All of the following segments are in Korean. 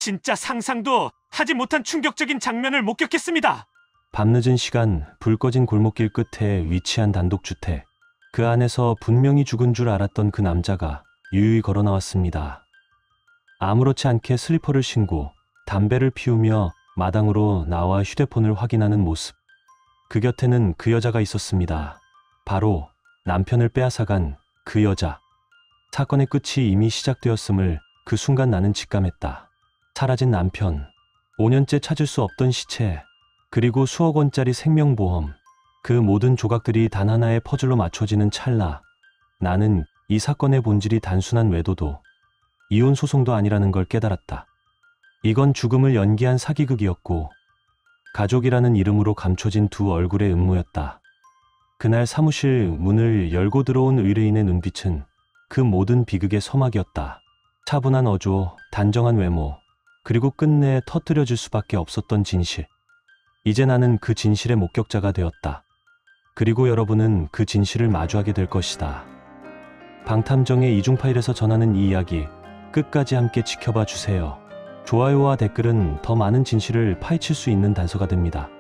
진짜 상상도 하지 못한 충격적인 장면을 목격했습니다. 밤늦은 시간 불 꺼진 골목길 끝에 위치한 단독주택. 그 안에서 분명히 죽은 줄 알았던 그 남자가 유유히 걸어 나왔습니다. 아무렇지 않게 슬리퍼를 신고 담배를 피우며 마당으로 나와 휴대폰을 확인하는 모습. 그 곁에는 그 여자가 있었습니다. 바로 남편을 빼앗아간 그 여자. 사건의 끝이 이미 시작되었음을 그 순간 나는 직감했다. 사라진 남편, 5년째 찾을 수 없던 시체, 그리고 수억 원짜리 생명보험. 그 모든 조각들이 단 하나의 퍼즐로 맞춰지는 찰나, 나는 이 사건의 본질이 단순한 외도도, 이혼 소송도 아니라는 걸 깨달았다. 이건 죽음을 연기한 사기극이었고, 가족이라는 이름으로 감춰진 두 얼굴의 음모였다. 그날 사무실 문을 열고 들어온 의뢰인의 눈빛은 그 모든 비극의 서막이었다. 차분한 어조, 단정한 외모, 그리고 끝내 터뜨려질 수밖에 없었던 진실. 이제 나는 그 진실의 목격자가 되었다. 그리고 여러분은 그 진실을 마주하게 될 것이다. 방탐정의 이중 파일에서 전하는 이 이야기 끝까지 함께 지켜봐 주세요. 좋아요와 댓글은 더 많은 진실을 파헤칠 수 있는 단서가 됩니다.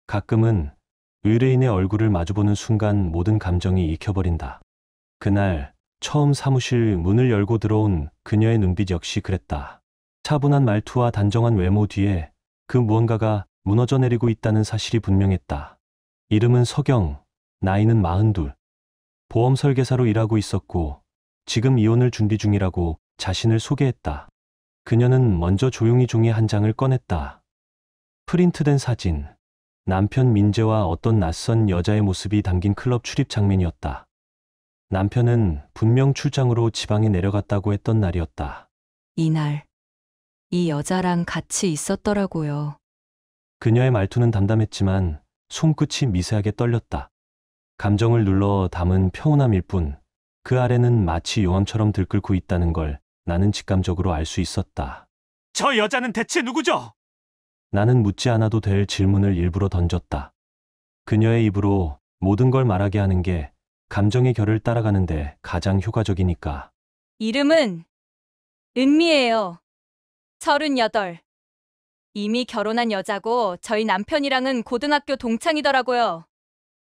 가끔은 의뢰인의 얼굴을 마주보는 순간 모든 감정이 익혀버린다. 그날 처음 사무실 문을 열고 들어온 그녀의 눈빛 역시 그랬다. 차분한 말투와 단정한 외모 뒤에 그 무언가가 무너져 내리고 있다는 사실이 분명했다. 이름은 서경, 나이는 42. 보험 설계사로 일하고 있었고 지금 이혼을 준비 중이라고 자신을 소개했다. 그녀는 먼저 조용히 종이 한 장을 꺼냈다. 프린트된 사진, 남편 민재와 어떤 낯선 여자의 모습이 담긴 클럽 출입 장면이었다. 남편은 분명 출장으로 지방에 내려갔다고 했던 날이었다. 이날 이 여자랑 같이 있었더라고요. 그녀의 말투는 담담했지만 손끝이 미세하게 떨렸다. 감정을 눌러 담은 평온함일 뿐 그 아래는 마치 용암처럼 들끓고 있다는 걸 나는 직감적으로 알 수 있었다. 저 여자는 대체 누구죠? 나는 묻지 않아도 될 질문을 일부러 던졌다. 그녀의 입으로 모든 걸 말하게 하는 게 감정의 결을 따라가는데 가장 효과적이니까. 이름은 은미예요. 38. 이미 결혼한 여자고 저희 남편이랑은 고등학교 동창이더라고요.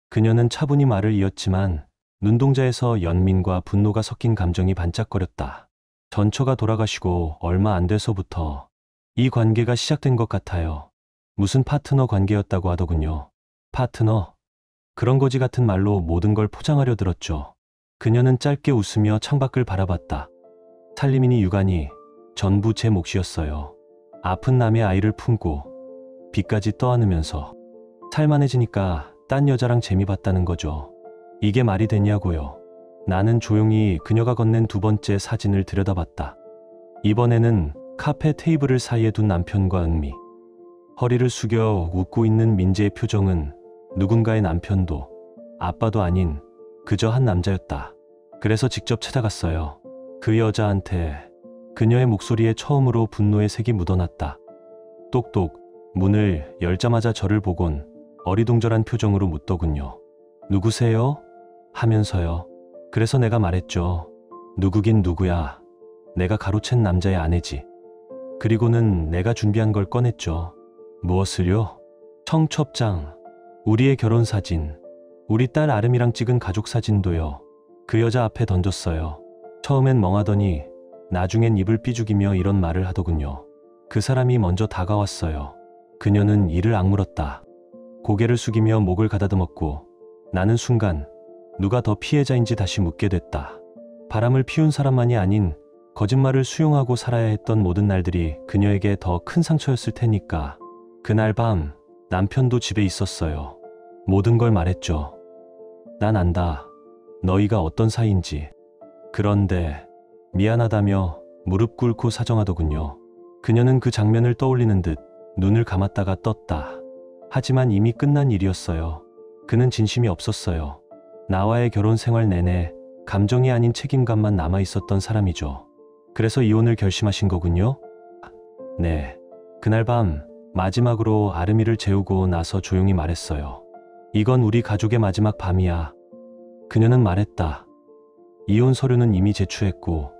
그녀는 차분히 말을 이었지만 눈동자에서 연민과 분노가 섞인 감정이 반짝거렸다. 전처가 돌아가시고 얼마 안 돼서부터 이 관계가 시작된 것 같아요. 무슨 파트너 관계였다고 하더군요. 파트너? 그런 거지 같은 말로 모든 걸 포장하려 들었죠. 그녀는 짧게 웃으며 창밖을 바라봤다. 살림이니 육아니 전부 제 몫이었어요. 아픈 남의 아이를 품고 빚까지 떠안으면서 살만해지니까 딴 여자랑 재미 봤다는 거죠. 이게 말이 되냐고요. 나는 조용히 그녀가 건넨 두 번째 사진을 들여다봤다. 이번에는 카페 테이블을 사이에 둔 남편과 은미. 허리를 숙여 웃고 있는 민재의 표정은 누군가의 남편도 아빠도 아닌 그저 한 남자였다. 그래서 직접 찾아갔어요. 그 여자한테. 그녀의 목소리에 처음으로 분노의 색이 묻어났다. 똑똑 문을 열자마자 저를 보곤 어리둥절한 표정으로 묻더군요. 누구세요? 하면서요. 그래서 내가 말했죠. 누구긴 누구야. 내가 가로챈 남자의 아내지. 그리고는 내가 준비한 걸 꺼냈죠. 무엇을요? 청첩장, 우리의 결혼사진, 우리 딸 아름이랑 찍은 가족사진도요. 그 여자 앞에 던졌어요. 처음엔 멍하더니 나중엔 입을 삐죽이며 이런 말을 하더군요. 그 사람이 먼저 다가왔어요. 그녀는 이를 악물었다. 고개를 숙이며 목을 가다듬었고 나는 순간 누가 더 피해자인지 다시 묻게 됐다. 바람을 피운 사람만이 아닌 거짓말을 수용하고 살아야 했던 모든 날들이 그녀에게 더 큰 상처였을 테니까. 그날 밤 남편도 집에 있었어요. 모든 걸 말했죠. 난 안다. 너희가 어떤 사이인지. 그런데 미안하다며 무릎 꿇고 사정하더군요. 그녀는 그 장면을 떠올리는 듯 눈을 감았다가 떴다. 하지만 이미 끝난 일이었어요. 그는 진심이 없었어요. 나와의 결혼 생활 내내 감정이 아닌 책임감만 남아 있었던 사람이죠. 그래서 이혼을 결심하신 거군요? 네. 그날 밤 마지막으로 아름이를 재우고 나서 조용히 말했어요. 이건 우리 가족의 마지막 밤이야. 그녀는 말했다. 이혼 서류는 이미 제출했고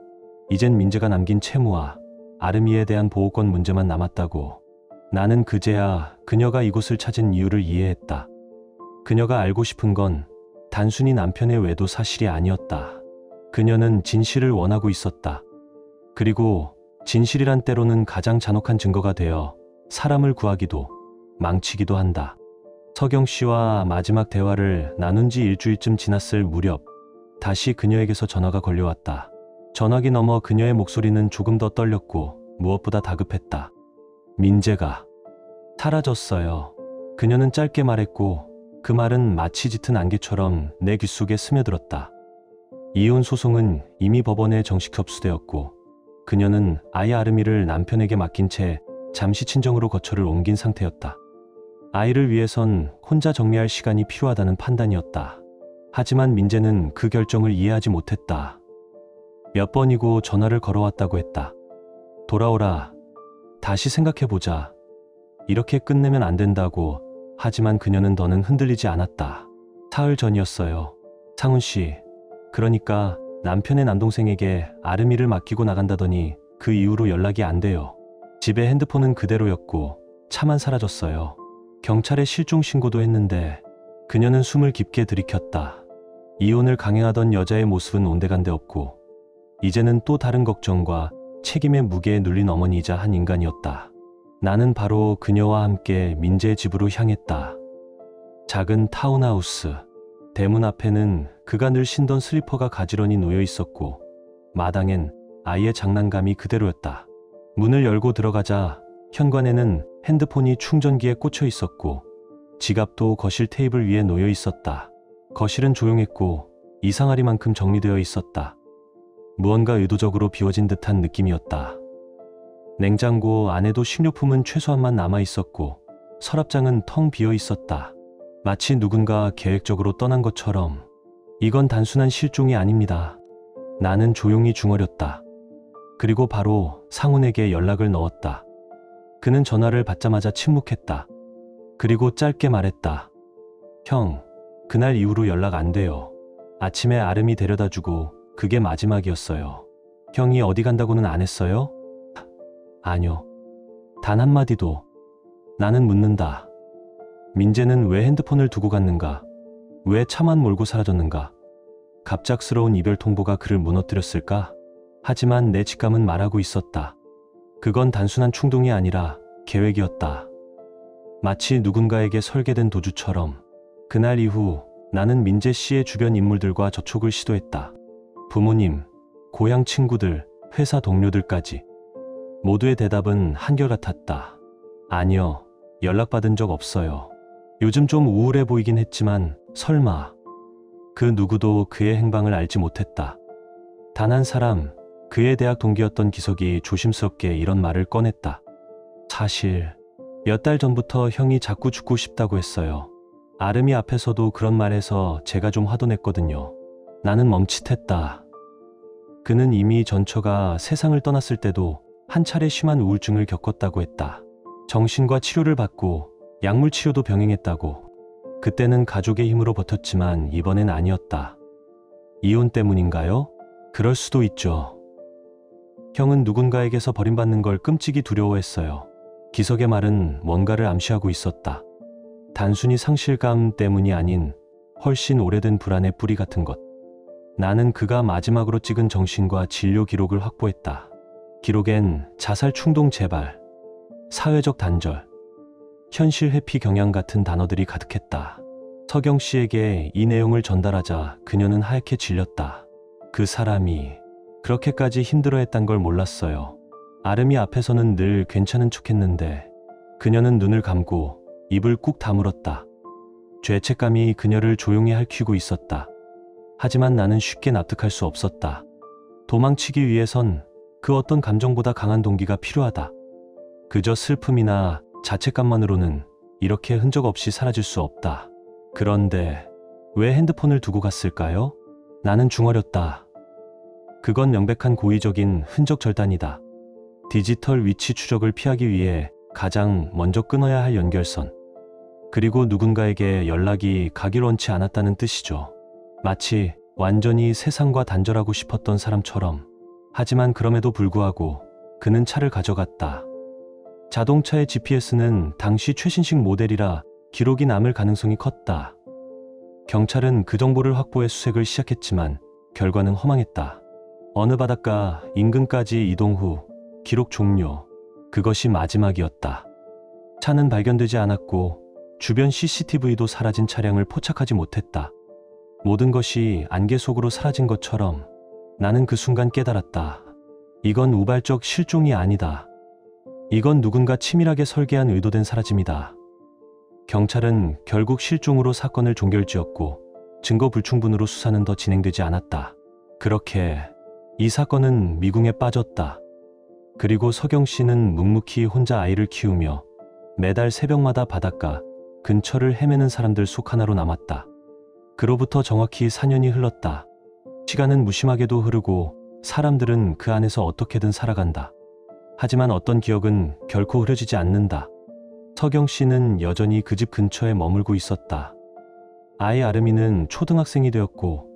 이젠 민재가 남긴 채무와 아름이에 대한 보호권 문제만 남았다고. 나는 그제야 그녀가 이곳을 찾은 이유를 이해했다. 그녀가 알고 싶은 건 단순히 남편의 외도 사실이 아니었다. 그녀는 진실을 원하고 있었다. 그리고 진실이란 때로는 가장 잔혹한 증거가 되어 사람을 구하기도 망치기도 한다. 서경 씨와 마지막 대화를 나눈 지 일주일쯤 지났을 무렵 다시 그녀에게서 전화가 걸려왔다. 전화기 너머 그녀의 목소리는 조금 더 떨렸고 무엇보다 다급했다. 민재가 사라졌어요. 그녀는 짧게 말했고 그 말은 마치 짙은 안개처럼 내 귓속에 스며들었다. 이혼 소송은 이미 법원에 정식 접수되었고 그녀는 아이 아름이를 남편에게 맡긴 채 잠시 친정으로 거처를 옮긴 상태였다. 아이를 위해선 혼자 정리할 시간이 필요하다는 판단이었다. 하지만 민재는 그 결정을 이해하지 못했다. 몇 번이고 전화를 걸어왔다고 했다. 돌아오라. 다시 생각해보자. 이렇게 끝내면 안 된다고. 하지만 그녀는 더는 흔들리지 않았다. 사흘 전이었어요. 상훈 씨, 그러니까 남편의 남동생에게 아름이를 맡기고 나간다더니 그 이후로 연락이 안 돼요. 집에 핸드폰은 그대로였고 차만 사라졌어요. 경찰에 실종 신고도 했는데 그녀는 숨을 깊게 들이켰다. 이혼을 강행하던 여자의 모습은 온데간데 없고 이제는 또 다른 걱정과 책임의 무게에 눌린 어머니이자 한 인간이었다. 나는 바로 그녀와 함께 민재의 집으로 향했다. 작은 타운하우스. 대문 앞에는 그가 늘 신던 슬리퍼가 가지런히 놓여 있었고 마당엔 아이의 장난감이 그대로였다. 문을 열고 들어가자 현관에는 핸드폰이 충전기에 꽂혀 있었고 지갑도 거실 테이블 위에 놓여 있었다. 거실은 조용했고 이상하리만큼 정리되어 있었다. 무언가 의도적으로 비워진 듯한 느낌이었다. 냉장고 안에도 식료품은 최소한만 남아 있었고 서랍장은 텅 비어 있었다. 마치 누군가 계획적으로 떠난 것처럼. 이건 단순한 실종이 아닙니다. 나는 조용히 중얼였다. 그리고 바로 상훈에게 연락을 넣었다. 그는 전화를 받자마자 침묵했다. 그리고 짧게 말했다. 형, 그날 이후로 연락 안 돼요. 아침에 아름이 데려다주고 그게 마지막이었어요. 형이 어디 간다고는 안 했어요? 아니요. 단 한마디도. 나는 묻는다. 민재는 왜 핸드폰을 두고 갔는가? 왜 차만 몰고 사라졌는가? 갑작스러운 이별 통보가 그를 무너뜨렸을까? 하지만 내 직감은 말하고 있었다. 그건 단순한 충동이 아니라 계획이었다. 마치 누군가에게 설계된 도주처럼. 그날 이후 나는 민재 씨의 주변 인물들과 접촉을 시도했다. 부모님, 고향 친구들, 회사 동료들까지. 모두의 대답은 한결같았다. 아니요, 연락받은 적 없어요. 요즘 좀 우울해 보이긴 했지만 설마. 그 누구도 그의 행방을 알지 못했다. 단 한 사람, 그의 대학 동기였던 기석이 조심스럽게 이런 말을 꺼냈다. 사실 몇 달 전부터 형이 자꾸 죽고 싶다고 했어요. 아름이 앞에서도 그런 말해서 제가 좀 화도 냈거든요. 나는 멈칫했다. 그는 이미 전처가 세상을 떠났을 때도 한 차례 심한 우울증을 겪었다고 했다. 정신과 치료를 받고 약물 치료도 병행했다고. 그때는 가족의 힘으로 버텼지만 이번엔 아니었다. 이혼 때문인가요? 그럴 수도 있죠. 형은 누군가에게서 버림받는 걸 끔찍이 두려워했어요. 기석의 말은 뭔가를 암시하고 있었다. 단순히 상실감 때문이 아닌 훨씬 오래된 불안의 뿌리 같은 것. 나는 그가 마지막으로 찍은 정신과 진료 기록을 확보했다. 기록엔 자살 충동 재발, 사회적 단절, 현실 회피 경향 같은 단어들이 가득했다. 서경 씨에게 이 내용을 전달하자 그녀는 하얗게 질렸다. 그 사람이 그렇게까지 힘들어했단 걸 몰랐어요. 아름이 앞에서는 늘 괜찮은 척했는데 그녀는 눈을 감고 입을 꾹 다물었다. 죄책감이 그녀를 조용히 핥히고 있었다. 하지만 나는 쉽게 납득할 수 없었다. 도망치기 위해선 그 어떤 감정보다 강한 동기가 필요하다. 그저 슬픔이나 자책감만으로는 이렇게 흔적 없이 사라질 수 없다. 그런데 왜 핸드폰을 두고 갔을까요? 나는 중얼였다. 그건 명백한 고의적인 흔적 절단이다. 디지털 위치 추적을 피하기 위해 가장 먼저 끊어야 할 연결선. 그리고 누군가에게 연락이 가길 원치 않았다는 뜻이죠. 마치 완전히 세상과 단절하고 싶었던 사람처럼. 하지만 그럼에도 불구하고 그는 차를 가져갔다. 자동차의 GPS는 당시 최신식 모델이라 기록이 남을 가능성이 컸다. 경찰은 그 정보를 확보해 수색을 시작했지만 결과는 허망했다. 어느 바닷가 인근까지 이동 후 기록 종료. 그것이 마지막이었다. 차는 발견되지 않았고 주변 CCTV도 사라진 차량을 포착하지 못했다. 모든 것이 안개 속으로 사라진 것처럼 나는 그 순간 깨달았다. 이건 우발적 실종이 아니다. 이건 누군가 치밀하게 설계한 의도된 사라짐이다. 경찰은 결국 실종으로 사건을 종결지었고 증거 불충분으로 수사는 더 진행되지 않았다. 그렇게 이 사건은 미궁에 빠졌다. 그리고 서경 씨는 묵묵히 혼자 아이를 키우며 매달 새벽마다 바닷가 근처를 헤매는 사람들 속 하나로 남았다. 그로부터 정확히 4년이 흘렀다. 시간은 무심하게도 흐르고 사람들은 그 안에서 어떻게든 살아간다. 하지만 어떤 기억은 결코 흐려지지 않는다. 서경 씨는 여전히 그 집 근처에 머물고 있었다. 아이 아름이는 초등학생이 되었고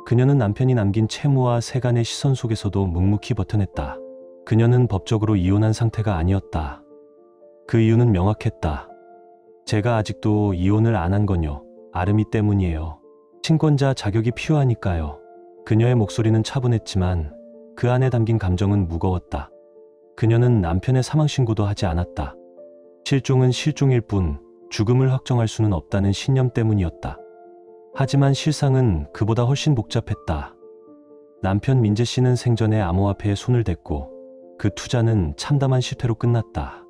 그녀는 남편이 남긴 채무와 세간의 시선 속에서도 묵묵히 버텨냈다. 그녀는 법적으로 이혼한 상태가 아니었다. 그 이유는 명확했다. 제가 아직도 이혼을 안 한 건요, 아름이 때문이에요. 친권자 자격이 필요하니까요. 그녀의 목소리는 차분했지만 그 안에 담긴 감정은 무거웠다. 그녀는 남편의 사망 신고도 하지 않았다. 실종은 실종일 뿐 죽음을 확정할 수는 없다는 신념 때문이었다. 하지만 실상은 그보다 훨씬 복잡했다. 남편 민재 씨는 생전에 암호화폐에 손을 댔고 그 투자는 참담한 실패로 끝났다.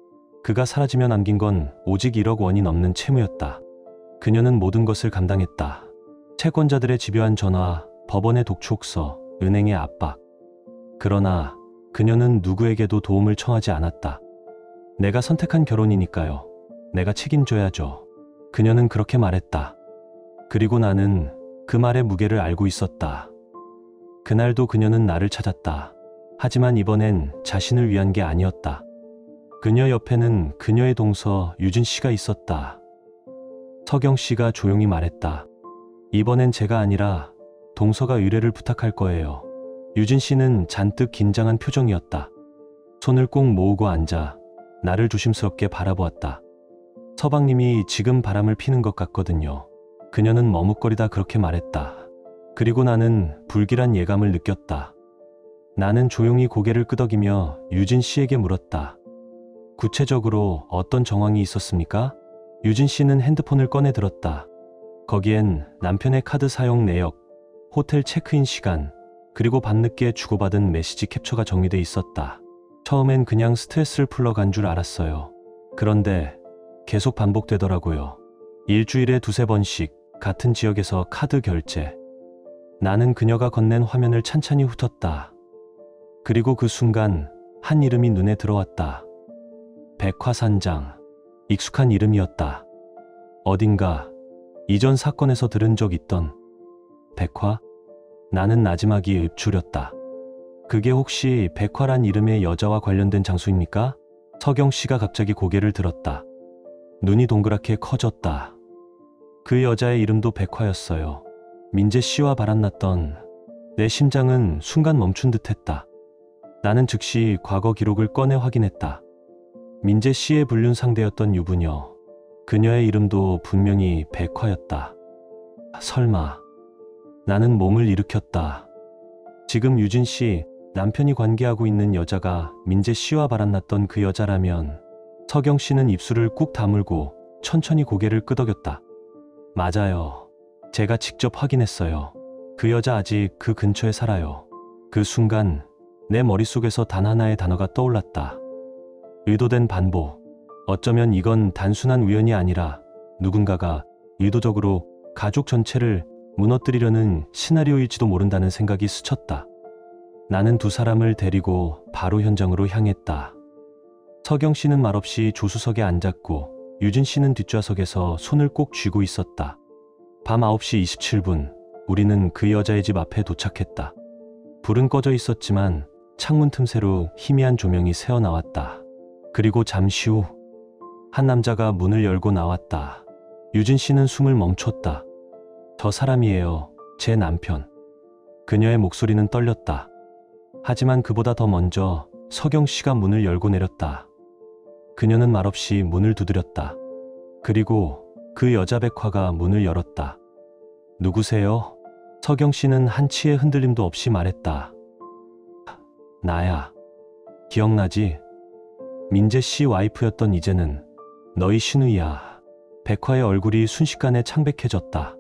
그가 사라지며 남긴 건 오직 1억 원이 넘는 채무였다. 그녀는 모든 것을 감당했다. 채권자들의 집요한 전화, 법원의 독촉서, 은행의 압박. 그러나 그녀는 누구에게도 도움을 청하지 않았다. 내가 선택한 결혼이니까요. 내가 책임져야죠. 그녀는 그렇게 말했다. 그리고 나는 그 말의 무게를 알고 있었다. 그날도 그녀는 나를 찾았다. 하지만 이번엔 자신을 위한 게 아니었다. 그녀 옆에는 그녀의 동서 유진 씨가 있었다. 서경 씨가 조용히 말했다. 이번엔 제가 아니라 동서가 의뢰를 부탁할 거예요. 유진 씨는 잔뜩 긴장한 표정이었다. 손을 꼭 모으고 앉아 나를 조심스럽게 바라보았다. 서방님이 지금 바람을 피는 것 같거든요. 그녀는 머뭇거리다 그렇게 말했다. 그리고 나는 불길한 예감을 느꼈다. 나는 조용히 고개를 끄덕이며 유진 씨에게 물었다. 구체적으로 어떤 정황이 있었습니까? 유진 씨는 핸드폰을 꺼내 들었다. 거기엔 남편의 카드 사용 내역, 호텔 체크인 시간, 그리고 밤늦게 주고받은 메시지 캡처가 정리돼 있었다. 처음엔 그냥 스트레스를 풀러 간 줄 알았어요. 그런데 계속 반복되더라고요. 일주일에 2~3번씩 같은 지역에서 카드 결제. 나는 그녀가 건넨 화면을 찬찬히 훑었다. 그리고 그 순간 한 이름이 눈에 들어왔다. 백화산장. 익숙한 이름이었다. 어딘가 이전 사건에서 들은 적 있던 백화? 나는 나지막이 읊조렸다. 그게 혹시 백화란 이름의 여자와 관련된 장소입니까? 서경 씨가 갑자기 고개를 들었다. 눈이 동그랗게 커졌다. 그 여자의 이름도 백화였어요. 민재 씨와 바람났던. 내 심장은 순간 멈춘 듯했다. 나는 즉시 과거 기록을 꺼내 확인했다. 민재 씨의 불륜 상대였던 유부녀. 그녀의 이름도 분명히 백화였다. 설마. 나는 몸을 일으켰다. 지금 유진 씨, 남편이 관계하고 있는 여자가 민재 씨와 바람났던 그 여자라면. 서경 씨는 입술을 꾹 다물고 천천히 고개를 끄덕였다. 맞아요. 제가 직접 확인했어요. 그 여자 아직 그 근처에 살아요. 그 순간 내 머릿속에서 단 하나의 단어가 떠올랐다. 의도된 반복. 어쩌면 이건 단순한 우연이 아니라 누군가가 의도적으로 가족 전체를 무너뜨리려는 시나리오일지도 모른다는 생각이 스쳤다. 나는 두 사람을 데리고 바로 현장으로 향했다. 서경 씨는 말없이 조수석에 앉았고 유진 씨는 뒷좌석에서 손을 꼭 쥐고 있었다. 밤 9시 27분, 우리는 그 여자의 집 앞에 도착했다. 불은 꺼져 있었지만 창문 틈새로 희미한 조명이 새어나왔다. 그리고 잠시 후 한 남자가 문을 열고 나왔다. 유진 씨는 숨을 멈췄다. 저 사람이에요. 제 남편. 그녀의 목소리는 떨렸다. 하지만 그보다 더 먼저 서경 씨가 문을 열고 내렸다. 그녀는 말없이 문을 두드렸다. 그리고 그 여자 백화가 문을 열었다. 누구세요? 서경 씨는 한치의 흔들림도 없이 말했다. 나야. 기억나지? 민재 씨 와이프였던 이제는 너희 신우이야. 백화의 얼굴이 순식간에 창백해졌다.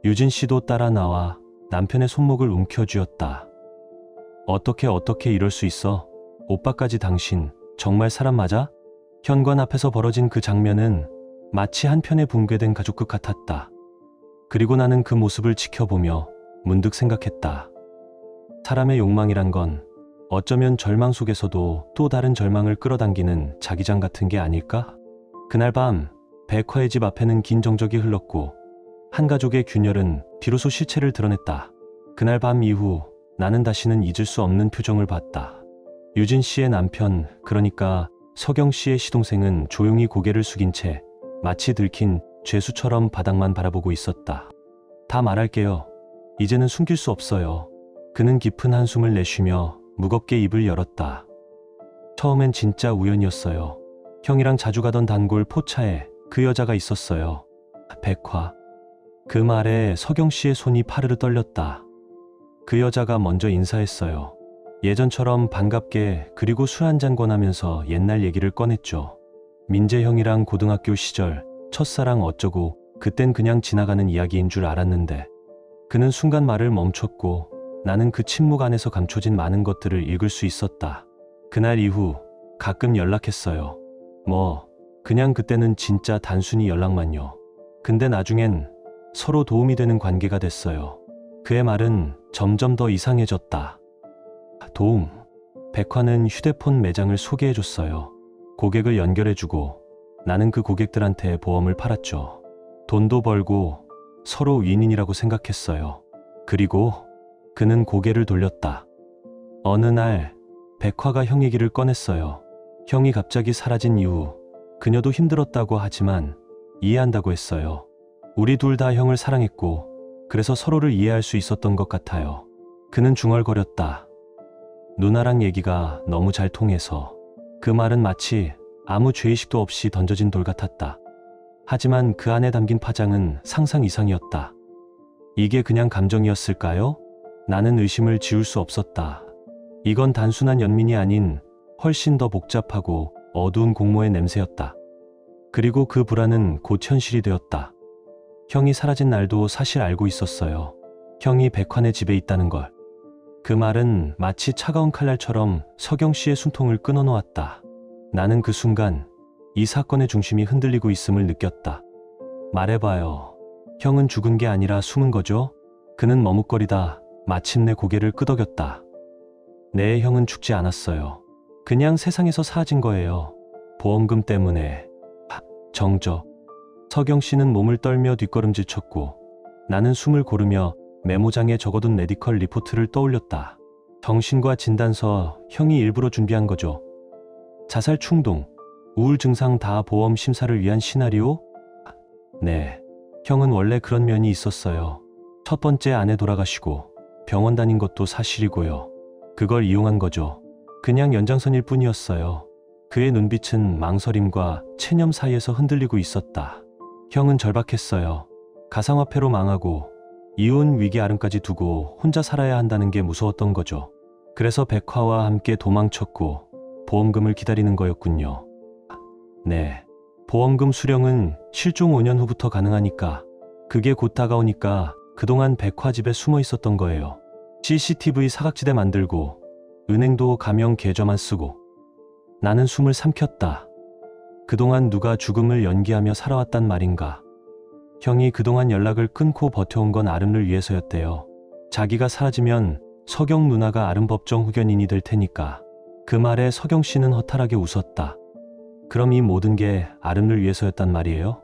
유진 씨도 따라 나와 남편의 손목을 움켜쥐었다. 어떻게 이럴 수 있어? 오빠까지 당신 정말 사람 맞아? 현관 앞에서 벌어진 그 장면은 마치 한편의 붕괴된 가족극 같았다. 그리고 나는 그 모습을 지켜보며 문득 생각했다. 사람의 욕망이란 건 어쩌면 절망 속에서도 또 다른 절망을 끌어당기는 자기장 같은 게 아닐까? 그날 밤 백화의 집 앞에는 긴 정적이 흘렀고 한 가족의 균열은 비로소 실체를 드러냈다. 그날 밤 이후 나는 다시는 잊을 수 없는 표정을 봤다. 유진 씨의 남편, 그러니까 서경 씨의 시동생은 조용히 고개를 숙인 채 마치 들킨 죄수처럼 바닥만 바라보고 있었다. 다 말할게요. 이제는 숨길 수 없어요. 그는 깊은 한숨을 내쉬며 무겁게 입을 열었다. 처음엔 진짜 우연이었어요. 형이랑 자주 가던 단골 포차에 그 여자가 있었어요. 백화. 그 말에 서경 씨의 손이 파르르 떨렸다. 그 여자가 먼저 인사했어요. 예전처럼 반갑게, 그리고 술 한잔 권하면서 옛날 얘기를 꺼냈죠. 민재 형이랑 고등학교 시절, 첫사랑 어쩌고, 그땐 그냥 지나가는 이야기인 줄 알았는데 그는 순간 말을 멈췄고 나는 그 침묵 안에서 감춰진 많은 것들을 읽을 수 있었다. 그날 이후 가끔 연락했어요. 그냥 그때는 진짜 단순히 연락만요. 근데 나중엔 서로 도움이 되는 관계가 됐어요. 그의 말은 점점 더 이상해졌다. 도움. 백화는 휴대폰 매장을 소개해줬어요. 고객을 연결해주고 나는 그 고객들한테 보험을 팔았죠. 돈도 벌고 서로 윈윈이라고 생각했어요. 그리고 그는 고개를 돌렸다. 어느 날 백화가 형 얘기를 꺼냈어요. 형이 갑자기 사라진 이후 그녀도 힘들었다고 하지만 이해한다고 했어요. 우리 둘 다 형을 사랑했고 그래서 서로를 이해할 수 있었던 것 같아요. 그는 중얼거렸다. 누나랑 얘기가 너무 잘 통해서. 그 말은 마치 아무 죄의식도 없이 던져진 돌 같았다. 하지만 그 안에 담긴 파장은 상상 이상이었다. 이게 그냥 감정이었을까요? 나는 의심을 지울 수 없었다. 이건 단순한 연민이 아닌 훨씬 더 복잡하고 어두운 공모의 냄새였다. 그리고 그 불안은 곧 현실이 되었다. 형이 사라진 날도 사실 알고 있었어요. 형이 백환의 집에 있다는 걸. 그 말은 마치 차가운 칼날처럼 서경 씨의 숨통을 끊어놓았다. 나는 그 순간 이 사건의 중심이 흔들리고 있음을 느꼈다. 말해봐요. 형은 죽은 게 아니라 숨은 거죠? 그는 머뭇거리다 마침내 고개를 끄덕였다. 네, 형은 죽지 않았어요. 그냥 세상에서 사라진 거예요. 보험금 때문에. 정적. 서경 씨는 몸을 떨며 뒷걸음질 쳤고 나는 숨을 고르며 메모장에 적어둔 메디컬 리포트를 떠올렸다. 정신과 진단서, 형이 일부러 준비한 거죠. 자살 충동, 우울 증상 다 보험 심사를 위한 시나리오? 네, 형은 원래 그런 면이 있었어요. 첫 번째 아내 돌아가시고 병원 다닌 것도 사실이고요. 그걸 이용한 거죠. 그냥 연장선일 뿐이었어요. 그의 눈빛은 망설임과 체념 사이에서 흔들리고 있었다. 형은 절박했어요. 가상화폐로 망하고 이혼 위기 아름까지 두고 혼자 살아야 한다는 게 무서웠던 거죠. 그래서 백화와 함께 도망쳤고 보험금을 기다리는 거였군요. 네, 보험금 수령은 실종 5년 후부터 가능하니까, 그게 곧 다가오니까 그동안 백화 집에 숨어 있었던 거예요. CCTV 사각지대 만들고 은행도 가명 계좌만 쓰고. 나는 숨을 삼켰다. 그동안 누가 죽음을 연기하며 살아왔단 말인가. 형이 그동안 연락을 끊고 버텨온 건 아름을 위해서였대요. 자기가 사라지면 서경 누나가 아름 법정 후견인이 될 테니까. 그 말에 서경 씨는 허탈하게 웃었다. 그럼 이 모든 게 아름을 위해서였단 말이에요?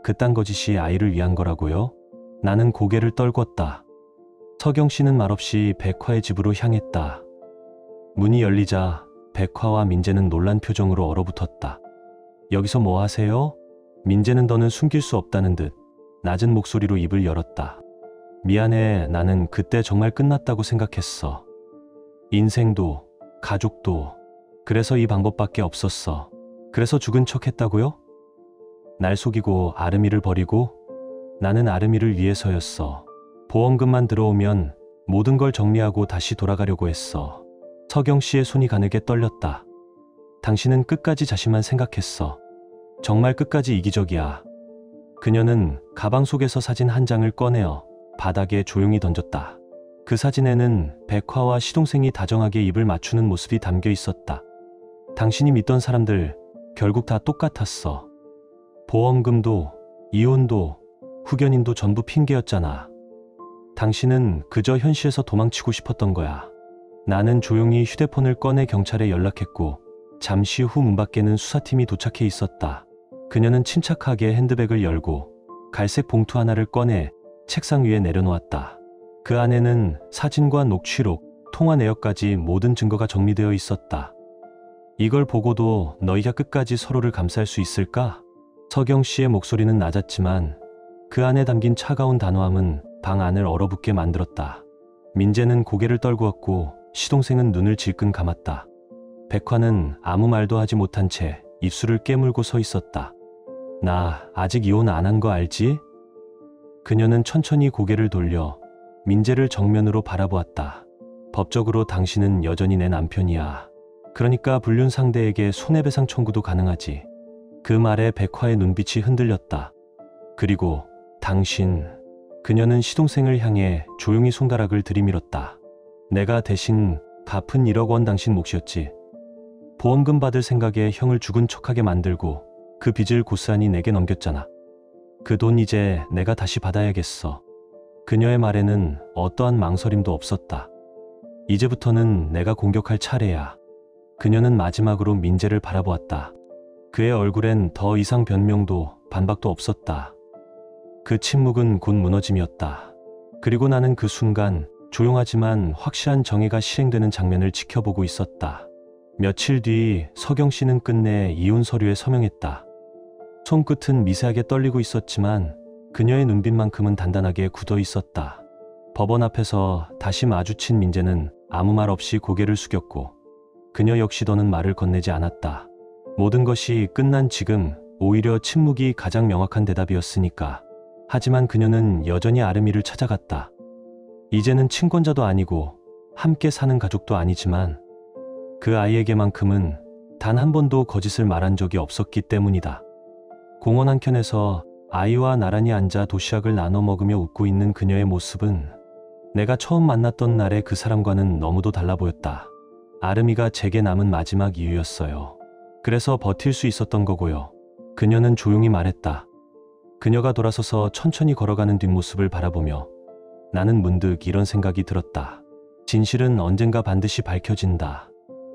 그딴 거짓이 아이를 위한 거라고요? 나는 고개를 떨궜다. 서경 씨는 말없이 백화의 집으로 향했다. 문이 열리자 백화와 민재는 놀란 표정으로 얼어붙었다. 여기서 뭐 하세요? 민재는 더는 숨길 수 없다는 듯 낮은 목소리로 입을 열었다. 미안해. 나는 그때 정말 끝났다고 생각했어. 인생도, 가족도. 그래서 이 방법밖에 없었어. 그래서 죽은 척 했다고요? 날 속이고 아름이를 버리고? 나는 아름이를 위해서였어. 보험금만 들어오면 모든 걸 정리하고 다시 돌아가려고 했어. 서경 씨의 손이 가늘게 떨렸다. 당신은 끝까지 자신만 생각했어. 정말 끝까지 이기적이야. 그녀는 가방 속에서 사진 한 장을 꺼내어 바닥에 조용히 던졌다. 그 사진에는 백화와 시동생이 다정하게 입을 맞추는 모습이 담겨 있었다. 당신이 믿던 사람들 결국 다 똑같았어. 보험금도, 이혼도, 후견인도 전부 핑계였잖아. 당신은 그저 현실에서 도망치고 싶었던 거야. 나는 조용히 휴대폰을 꺼내 경찰에 연락했고 잠시 후 문 밖에는 수사팀이 도착해 있었다. 그녀는 침착하게 핸드백을 열고 갈색 봉투 하나를 꺼내 책상 위에 내려놓았다. 그 안에는 사진과 녹취록, 통화 내역까지 모든 증거가 정리되어 있었다. 이걸 보고도 너희가 끝까지 서로를 감쌀 수 있을까? 서경 씨의 목소리는 낮았지만 그 안에 담긴 차가운 단호함은 방 안을 얼어붙게 만들었다. 민재는 고개를 떨구었고 시동생은 눈을 질끈 감았다. 백화는 아무 말도 하지 못한 채 입술을 깨물고 서 있었다. 나 아직 이혼 안 한 거 알지? 그녀는 천천히 고개를 돌려 민재를 정면으로 바라보았다. 법적으로 당신은 여전히 내 남편이야. 그러니까 불륜 상대에게 손해배상 청구도 가능하지. 그 말에 백화의 눈빛이 흔들렸다. 그리고 당신, 그녀는 시동생을 향해 조용히 손가락을 들이밀었다. 내가 대신 갚은 1억 원 당신 몫이었지. 보험금 받을 생각에 형을 죽은 척하게 만들고 그 빚을 고스란히 내게 넘겼잖아. 그 돈 이제 내가 다시 받아야겠어. 그녀의 말에는 어떠한 망설임도 없었다. 이제부터는 내가 공격할 차례야. 그녀는 마지막으로 민재를 바라보았다. 그의 얼굴엔 더 이상 변명도 반박도 없었다. 그 침묵은 곧 무너짐이었다. 그리고 나는 그 순간 조용하지만 확실한 정의가 실행되는 장면을 지켜보고 있었다. 며칠 뒤 서경 씨는 끝내 이혼 서류에 서명했다. 손끝은 미세하게 떨리고 있었지만 그녀의 눈빛만큼은 단단하게 굳어 있었다. 법원 앞에서 다시 마주친 민재는 아무 말 없이 고개를 숙였고 그녀 역시 더는 말을 건네지 않았다. 모든 것이 끝난 지금 오히려 침묵이 가장 명확한 대답이었으니까. 하지만 그녀는 여전히 아름이를 찾아갔다. 이제는 친권자도 아니고 함께 사는 가족도 아니지만 그 아이에게만큼은 단 한 번도 거짓을 말한 적이 없었기 때문이다. 공원 한켠에서 아이와 나란히 앉아 도시락을 나눠 먹으며 웃고 있는 그녀의 모습은 내가 처음 만났던 날의 그 사람과는 너무도 달라 보였다. 아름이가 제게 남은 마지막 이유였어요. 그래서 버틸 수 있었던 거고요. 그녀는 조용히 말했다. 그녀가 돌아서서 천천히 걸어가는 뒷모습을 바라보며 나는 문득 이런 생각이 들었다. 진실은 언젠가 반드시 밝혀진다.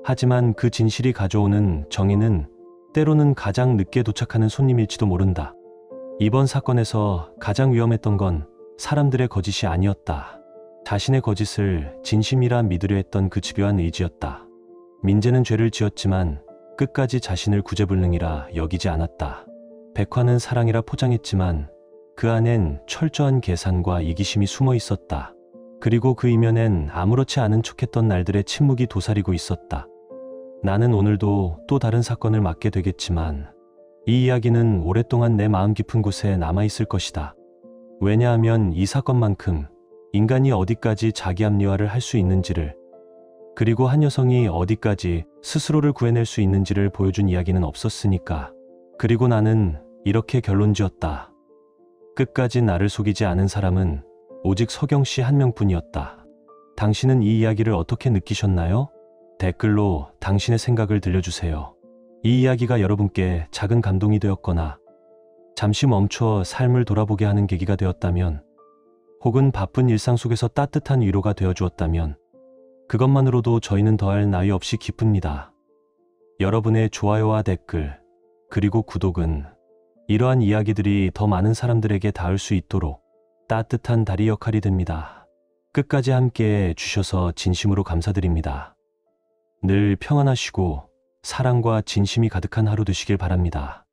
하지만 그 진실이 가져오는 정의는 때로는 가장 늦게 도착하는 손님일지도 모른다. 이번 사건에서 가장 위험했던 건 사람들의 거짓이 아니었다. 자신의 거짓을 진심이라 믿으려 했던 그 집요한 의지였다. 민재는 죄를 지었지만 끝까지 자신을 구제불능이라 여기지 않았다. 백화는 사랑이라 포장했지만 그 안엔 철저한 계산과 이기심이 숨어 있었다. 그리고 그 이면엔 아무렇지 않은 척했던 날들의 침묵이 도사리고 있었다. 나는 오늘도 또 다른 사건을 맡게 되겠지만 이 이야기는 오랫동안 내 마음 깊은 곳에 남아있을 것이다. 왜냐하면 이 사건만큼 인간이 어디까지 자기 합리화를 할 수 있는지를, 그리고 한 여성이 어디까지 스스로를 구해낼 수 있는지를 보여준 이야기는 없었으니까. 그리고 나는 이렇게 결론지었다. 끝까지 나를 속이지 않은 사람은 오직 서경 씨 한 명뿐이었다. 당신은 이 이야기를 어떻게 느끼셨나요? 댓글로 당신의 생각을 들려주세요. 이 이야기가 여러분께 작은 감동이 되었거나 잠시 멈춰 삶을 돌아보게 하는 계기가 되었다면, 혹은 바쁜 일상 속에서 따뜻한 위로가 되어주었다면 그것만으로도 저희는 더할 나위 없이 기쁩니다. 여러분의 좋아요와 댓글, 그리고 구독은 이러한 이야기들이 더 많은 사람들에게 닿을 수 있도록 따뜻한 다리 역할이 됩니다. 끝까지 함께해 주셔서 진심으로 감사드립니다. 늘 평안하시고 사랑과 진심이 가득한 하루 되시길 바랍니다.